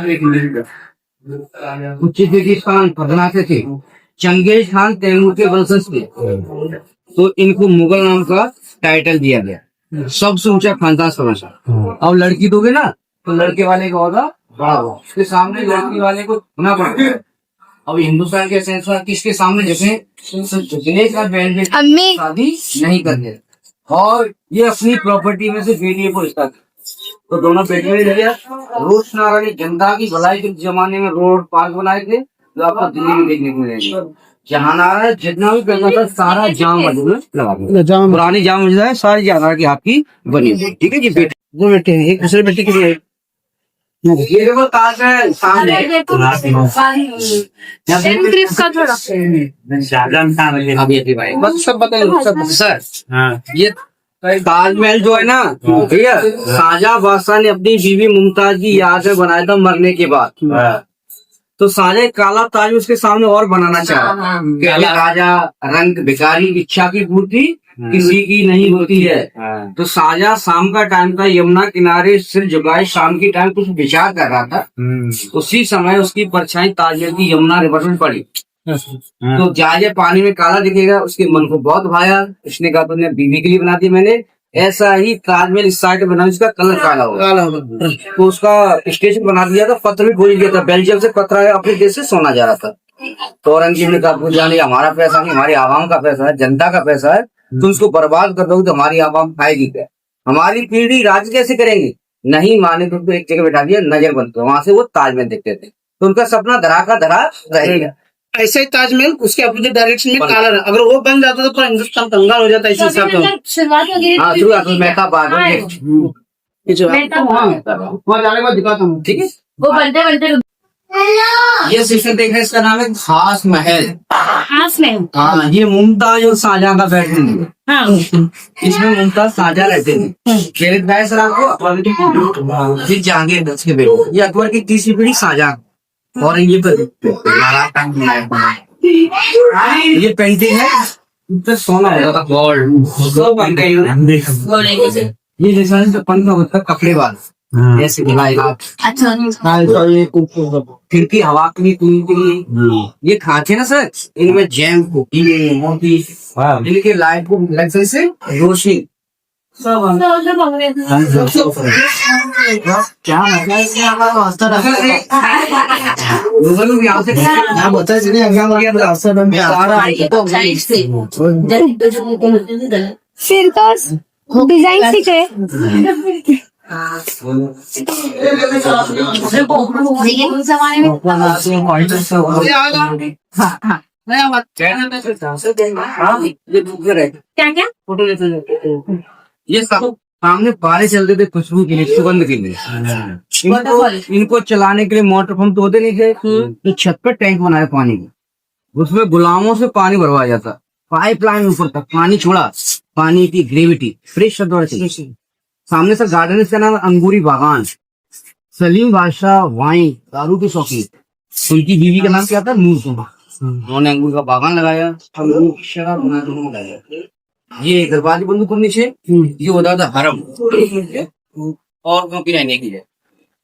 उच्च स्थान पदनाते थे, चंगेज खान तैमूर के वंशज थे, तो इनको मुगल नाम का टाइटल दिया गया, सबसे ऊंचा खानदान समझा। अब लड़की दोगे ना तो लड़के वाले का होगा बड़ा होगा, उसके सामने लड़की वाले को होना पड़ता है। अब हिंदुस्तान के सेंसर किसके सामने जैसे झुकने का बैंड अम्मी शादी नहीं करते, और ये अपनी प्रॉपर्टी में से बेटियों को हिस्सा, तो दोनों बेटियों ने लिया। रोशनारायणी जनता की भलाई के जमाने में रोड पार्क बनाए थे, जो आपको दिल्ली में देखने को मिलेंगे। जहानारा जितना भी पैसा था सारा जाम मस्जिद में लगा दिया, पुरानी जाम मस्जिद है सारी जहानारा की आपकी बनी हुई। ठीक है जी, बेटे दो बेटे हैं, एक दूसरे बेटे के लिए ये देखो ताज है सामने, बस सब बताइए सब सर। ये ताजमहल जो है ना भैया, शाहजहां बादशाह ने अपनी बीवी मुमताज की याद में बनाया था मरने के बाद, तो शाहजहां काला ताज उसके सामने और बनाना चाहा। पहले राजा रंग भिखारी इच्छा की पूर्ति किसी की नहीं होती है, तो शाहजहां शाम का टाइम था, यमुना किनारे सिर झुकाए शाम की टाइम कुछ विचार कर रहा था, उसी समय उसकी परछाई ताजमहल की यमुना रिवर में पड़ी, तो जाए पानी में काला दिखेगा, उसके मन को बहुत भाया, उसने कहा तुमने बीवी के लिए बना दी, मैंने ऐसा ही ताजमहल इस साइड बना जिसका कलर काला होगा, तो उसका स्टेशन बना दिया था, पत्र भी भूल गया था, बेल्जियम से पत्र आया, अपने देश से सोना जा रहा था, तो औरंगजेब ने कहा जाने हमारा पैसा नहीं, हमारी आवाम का पैसा है, जनता का पैसा है, तुम उसको बर्बाद कर दोगे तो हमारी आवाम खाएगी क्या, हमारी पीढ़ी राज कैसे करेंगे, नहीं माने तो उनको एक जगह बैठा दिया, नजर बंद तो वहां से वो ताजमहल देखते थे, तो उनका सपना धरा का धरा रहेगा। ऐसे ही ताजमहल उसके अपोजिट डायरेक्शन में काला रहा, अगर वो बन जाता तो पूरा हिंदुस्तान कंगाल हो जाता, इस हिसाब से। हाँ शुरुआत में मैं बात वहाँ जाने के बाद दिखाता हूँ, ठीक है। वो बनते बनते ये सेक्शन देख रहे हैं, इसका नाम है खास महल। हाथ में हाँ, ये मुमताज और शाहजहां का बेडरूम है, इसमें मुमताज शाहजहां रहते थे। खेलित भाई सर आपको फिर जहांगीर दस्त के बेटे, ये अकबर की तीसरी पीढ़ी शाहजहां, और ये पेंटिंग है, तो सोना होता था गोल्ड, ये जैसा जो पंखा होता है कपड़े वाला, ऐसे अच्छा खिड़की हवा के लिए, ये खांचे ना सर, इनमें जैम मोती, इनके लाइट को लग से रोशनी क्या फिर तो डिजाइन सीखे जमाने में क्या क्या फोटो लेते, ये सब सामने बारे चलते थे खुशबू के लिए, सुगंध के लिए, इनको चलाने के लिए मोटर पंप तो होते नहीं थे, तो छत पर टैंक बनाया पानी का, उसमें गुलामों से पानी भरवाया जाता, पाइपलाइन ऊपर तक पानी छोड़ा, पानी की ग्रेविटी फ्रेश सामने सर गार्डन है, इसका नाम है अंगूरी बागान। सलीम बादशाह वाइन दारू के शौकीन, उनकी बीवी का नाम क्या था, नूर सुहा। उन्होंने अंगूर का बागान लगाया, अंगूर शराब बना दोनों लगाया। ये दरवाजे बंद ऊपर नीचे, ये होता था हरम, और क्योंकि रहने की है।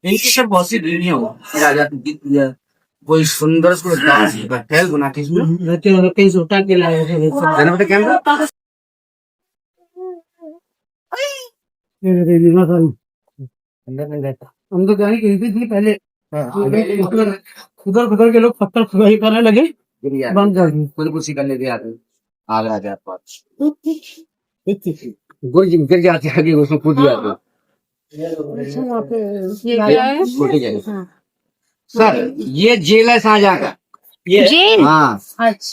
इनकी सब बहुत सी बीवियां हो, राजा की कोई सुंदर होटल बना के इसमें कहीं से उठा के लाए थे। कैमरा हम तो गाड़ी खरीदी थी पहले, उधर उधर के लोग पत्थर खुदाई करने लगे, बंद कर दी। खुद कुछ करने दिया आगरा के आसपास गिर जाते आगे उसमें कूद जाते। छोटी जगह सर, ये जेल है शाहजहां का। जेल? हाँ,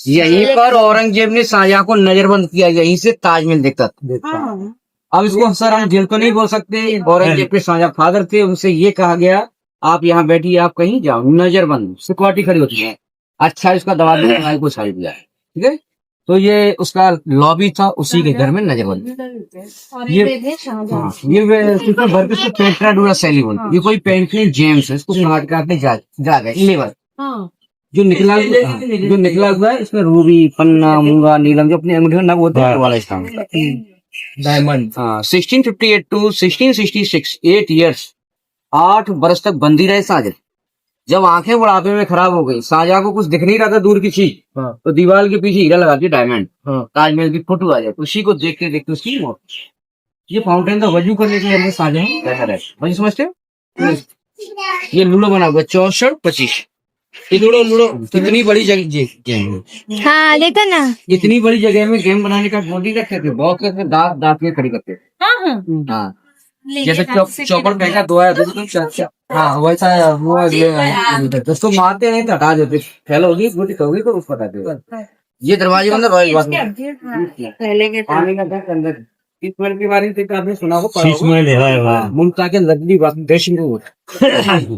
यहीं पर औरंगजेब ने शाहजहां को नजरबंद किया, यहीं से ताजमहल देखता था। अब इसको सर हम जेल तो नहीं बोल सकते, औरंगजेब के शाहजहां फादर थे, उनसे ये कहा गया आप यहाँ बैठिए, आप कहीं जाओ, नजरबंद, सिक्योरिटी खड़ी होती है। अच्छा, इसका दवा देने को साइड दिया है, ठीक है। तो ये उसका लॉबी था, उसी के घर में नजरबंद। ये भर के पेट्राडूरा सैलिवन, ये कोई पेंटिंग जेम्स है, इसको काट काटने जा गए 11। जो निकला हुआ है इसमें रूबी, पन्ना, मूंगा, नीलम, जो अपनी अंगूठी में नग होता है वाला इसका डायमंड। हाँ, 1658 to 1666, 8 years, 8 बरस तक बंदी रहे शाहजहां। जब आंखें बुढ़ापे में खराब हो गई, शाहजहां को कुछ दिख नहीं रहा था दूर की चीज, तो दीवार के पीछे हीरा लगा दिया डायमंड, ताजमहल की फोटो आ जाए, उसी को देखते देखते उसकी मौत। ये फाउंटेन था वजू करने के लिए शाहजहां बैठा रहे, वही समझते हो। ये लूडो बना हुआ 64-25, ये लूडो कितनी बड़ी जगह, हाँ देखो ना, इतनी बड़ी जगह में गेम बनाने का बॉडी रखते थे, बहुत करके दांत के खड़ी करते थे। हाँ, जैसे चौपड़ फेंका दो है, हाँ वैसा वो दोस्तों मारते नहीं तो हटा देते, फैल होगी गुटी होगी तो उसको हटा देते। ये दरवाजे के अंदर रॉयल बाथ पानी का टैंक अंदर, इस महल के बारे में आपने सुना होगा, मुमताज के लग्जरी ड्रेसिंग रूम।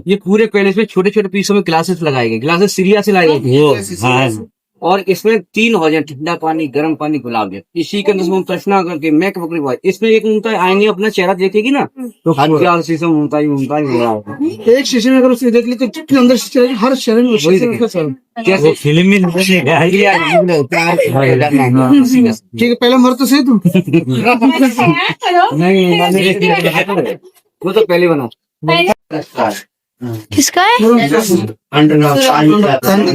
ये पूरे पैलेस में छोटे छोटे पीसों में ग्लासेस लगाए गए, ग्लासेस सीरिया से लगाए गए, और इसमें 3 हो जाए, ठंडा पानी, गर्म पानी, गुलाब जल। इसी के अंदर मुमताज करके मैक बकरी बात, इसमें एक मुमताज आएंगे अपना चेहरा देखेगी ना तो हर शीशे मुमताज एक शीशे में अगर उसने देख ली तो अंदर से हर शहर में जैसे फिल्म में ठीक है, पहले मर तो सही तुम। नहीं, वो तो पहले बना किसका है?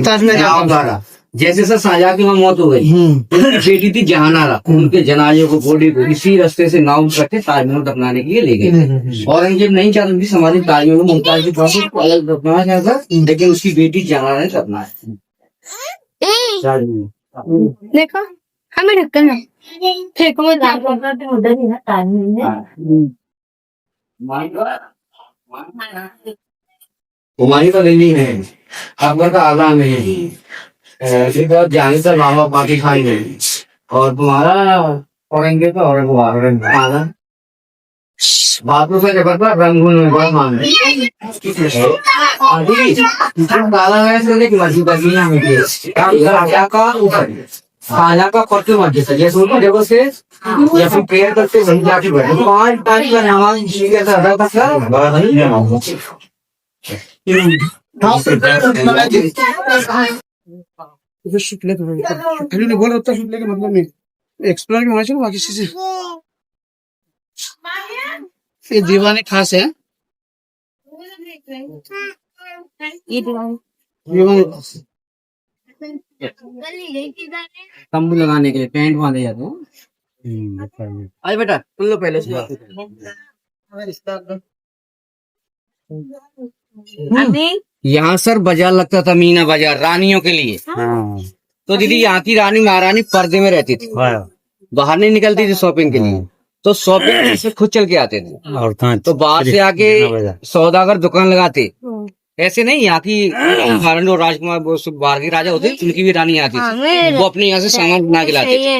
ताजमहल। जैसे सर शाहजहां की मौत हो गई, उनकी बेटी थी जहानारा, उनके जनाजे को बॉडी को इसी रास्ते से नाव करके ताजमहल दफनाने के लिए ले गए। औरंगजेब नहीं चाहता थी समाधि ताजमहल में मुमताज की पास अलग दफनाना चाहता, लेकिन उसकी बेटी जहानारा ने दफनाया। देखो हमें ढक्कन ना फेंको मत, उधर ही ना ताजमहल हमारी तो नहीं है, अकबर का आगा में जानी सर मामा बाकी खाई नहीं, और तुम्हारा औरंगजेब का औरंग बातों से जबर पर रंगून में बड़ा मान खाना का करते मस्जिद है, जैसे उनकी जगह से या फिर प्रेयर करते वहीं जाके बैठे 5 तारीख का शुक्ल बोल रहा शुक्ल के मतलब नहीं एक्सप्लोर की होना बाकी चीजें। ये दीवाने खास है, तंबू लगाने के लिए टेंट बांधे जाते हैं। आज बेटा तुम लोग पहले से यहाँ सर बाजार लगता था, मीना बाजार रानियों के लिए। तो दीदी यहाँ की रानी महारानी पर्दे में रहती थी, बाहर नहीं निकलती थी शॉपिंग के लिए, तो शॉपिंग से खुद चल के आते थे। तो बाहर से आके सौदागर दुकान लगाते, ऐसे नहीं। यहाँ की महारानी और राजकुमार बाहर के राजा होते, उनकी भी रानी आती थी, वो अपने यहाँ से सामान बना के लाते थे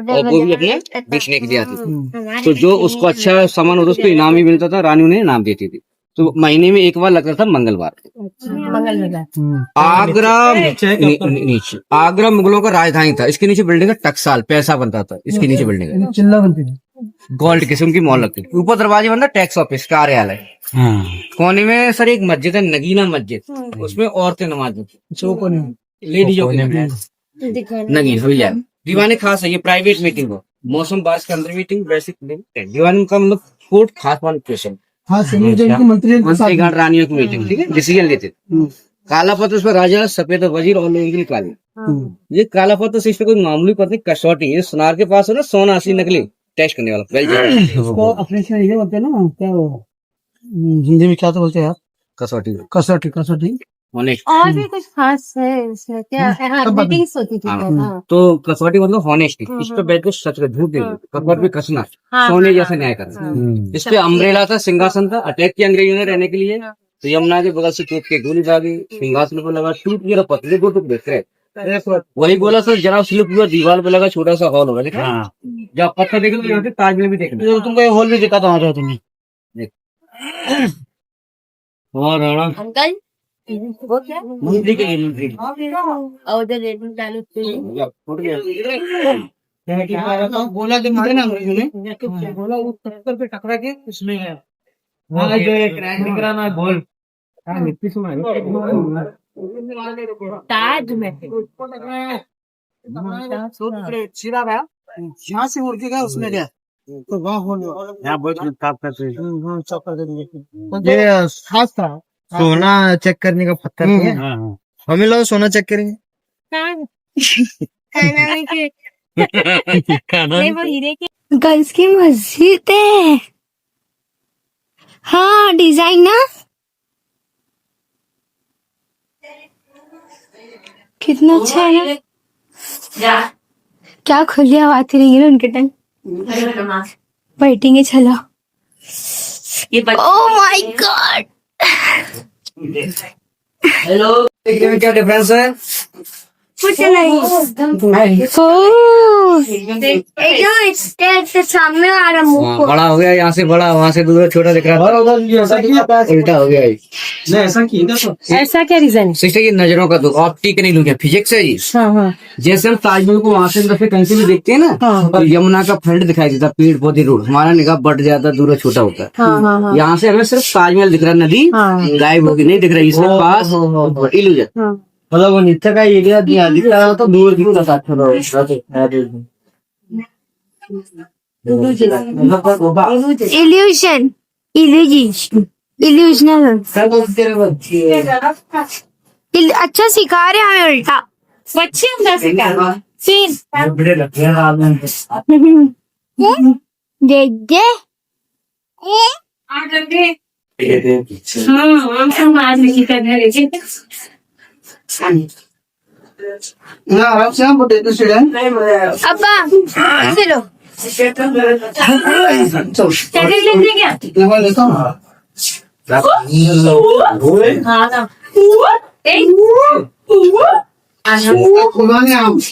और वो भी अपने बेचने के लिए आती थी। तो जो उसको अच्छा सामान होता उसको इनाम भी मिलता था, रानी उन्हें इनाम देती थी। तो महीने में एक बार लगता था मंगलवार। आगरा नीचे, आगरा मुगलों का राजधानी था। इसके नीचे बिल्डिंग है टकसाल, पैसा बनता था इसके नीचे बिल्डिंग है। चिल्ला बनती थी। गोल्ड किस्म की मॉल लगती है। ऊपर दरवाजे बंदा टैक्स ऑफिस कार्यालय, कोने में सर एक मस्जिद है, नगीना मस्जिद, उसमें औरतें नमाज लेडीजों की नगीन हो जाए। दीवाने खास है, ये प्राइवेट मीटिंग हो, मौसम बारिश के अंदर मीटिंग, बेसिक दीवान का मतलब कोर्ट खास वन क्वेश्चन, हाँ मंत्रीगण रानियों की मीटिंग, ठीक है, डिसीजन लेते थे। काला पत्र उस पर राजा, सफेद वजीर और लोगों की काली। ये काला पत्र से इस पे कोई मामूली पत्र नहीं, कसौटी। ये सुनार के पास है ना, सोना असली नकली टेस्ट करने वाला, इसको अपने से ये बोलते हैं ना, क्या वो हिंदी में क्या तो बोलते हैं यार, कसौटी कसौटी कसौटी। ऑनेस्ट। और भी कुछ खास है इसमें क्या है? हाँ, मीटिंग्स होती थी। हाँ। तो कसौटी मतलब हॉनेस्टी, इस पे बैठ के सच का झूठ नहीं, कसौटी पे कसना, सोने जैसा न्याय करना। इस पे अम्ब्रेला था, सिंहासन था, अटैक किया अंग्रेजों ने रहने के लिए, तो यमुना के बगल से टूट के गोली दागी, सिंहासन पे लगा, टूट गया, पतले को टूट गए। वही बोला सर, जरा स्लिप हुआ, दीवार पे लगा, छोटा सा हॉल होगा, देखा जब पत्थर देखे तो यहाँ पे ताजमहल भी देखना। तुमको ये हॉल भी दिखा था वहाँ तुमने। और राणा अंकल वो क्या? मंत्री के लिए मंत्री और उधर रेडियो डालो फुट गया। बोला जब मुझे ना अंग्रेजों ने बोला, वो पत्थर पे टकरा के उसमें गया। हाँ जो एक क्रैक दिख रहा ना बोल, मिट्टी से ताज महल। सीधा गया, यहाँ से मुड़ के गया उसमें गया, तो वहाँ हो यहाँ बहुत साफ करते ये खास था, सोना चेक करने का पत्थर है। हमें लोग सोना चेक करेंगे, नहीं वो हीरे की गर्ल्स की मस्जिद है। हाँ डिजाइन ना कितना अच्छा है ना। क्या खुली हवा आती रहेगी ना उनके टाइम, बैठेंगे चलो। ओह माय गॉड, हेलो, क्या डिफरेंस है? कुछ नहीं। सामने आ रहा मुंह, बड़ा हो गया, यहाँ से बड़ा, वहाँ से दूर, छोटा दिख रहा था, उल्टा हो गया। ऐसा क्या रीजन है? सिस्टर ये नजरों का दुख, ऑप्टिक नहीं लूंगा, फिजिक्स है जी। जैसे हम ताजमहल को वहाँ से दफे कहीं से भी देखते हैं ना, तो यमुना का फ्रंट दिखाई देता, पेड़ पौधे रोड, हमारा निगाह बढ़ जाता, दूर छोटा होता है। यहाँ से हमें सिर्फ ताजमहल दिख रहा है, नदी गायब होगी नहीं दिख रही, इसके पास इल्यूजन, मतलब वो नीचे का एरिया दिख रहा तो दूर दिख रहा इल्यूशन, इल्यूशनल। अच्छा सिखा रहे हमें उल्टा, बच्चे उल्टा सिखा आराम से हम स्टूडेंट अब्बा चलो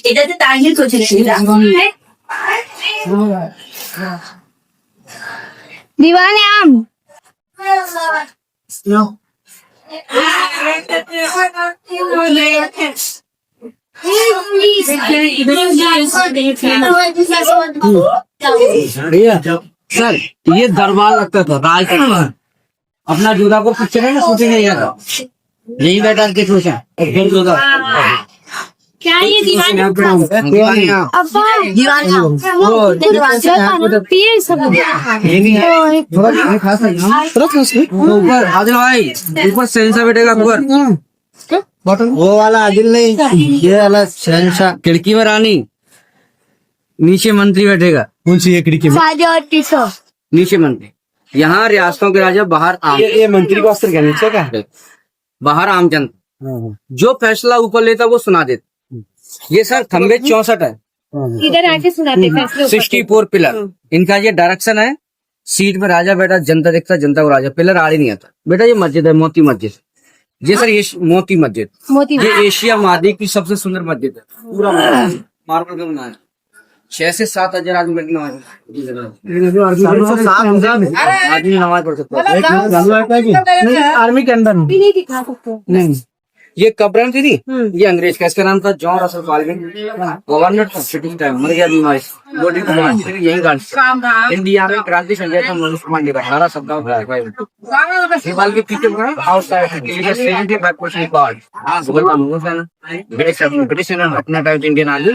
इधर से तांगे सोच दीवाने आम सर ये दरबार लगता था राज दरबार। अपना जूता को पिक्चर है ना, शूटिंग नहीं आता, यही बैठा के सोचा क्या ये दीवाने अब्बा ऊपर आदिल भाई, ऊपर सेंसर बैठेगा ऊपर, वो वाला आदिल नहीं, ये वाला शहनशाह। खिड़की में रानी, नीचे मंत्री बैठेगा। कौन सी ये खिड़की में? नीचे मंत्री, यहाँ रियासतों के राजा, बाहर आम, ये मंत्री का अस्तर क्या नीचे का? बाहर आम जनता, जो फैसला ऊपर लेता वो सुना देता। ये सर खंबे 64 है, इधर आके सुनाते फैसले 64 पिलर, इनका ये डायरेक्शन है। सीट में राजा बैठा, जनता देखता, जनता को राजा, पिलर आड़े नहीं आता। बेटा ये मस्जिद है, मोती मस्जिद जी सर, ये मोती मस्जिद, ये एशिया महाद्वीप की सबसे सुंदर मस्जिद है, पूरा मार्बल का बना है। 6 से 7 हजार आदमी बैठने आदमी नमाज पढ़ सकता है आर्मी के अंदर नहीं दिखा सकते। नहीं। ये कब्रन थी ये अंग्रेज का, इसका नाम था जॉन रसल कॉलिन, गवर्नर था ब्रिटिश टाइम, मर गया बीमारी बॉडी फिर यही गांड इंडिया में क्रांति संजय था मनुष्य मंडी का 18 सप्ताह भरा है नेपाल के पीछे आउटसाइड 75% पार्ट ब्रिटिश ने अपना टाइम इंडियन आर्मी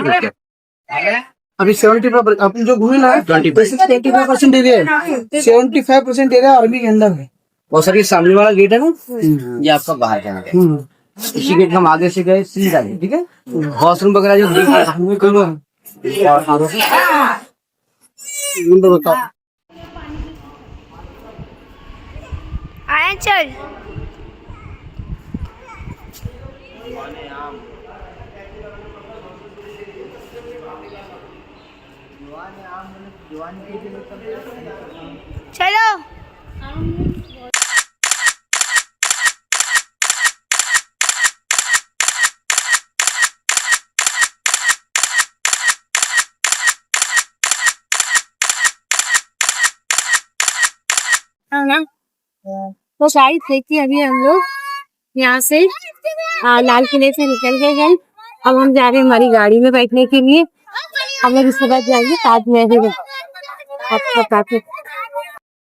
अभी 75 अपन जो घूमे ना 25% एरिया है, 75% एरिया आर्मी के अंदर है। और सर ये सामने वाला गेट है ना, ये आपका बाहर जाना है। इसी गेट हम आगे से गए सीधा गए, ठीक है। वॉशरूम वगैरह जो बताओ आया चल चलो तो गाइस देखिए अभी हम लोग यहाँ से लाल किले से निकल गए हैं। अब हम जा रहे हैं हमारी गाड़ी में बैठने के लिए। हम लोग इसके बाद जाएंगे ताजमहल। आपका काफी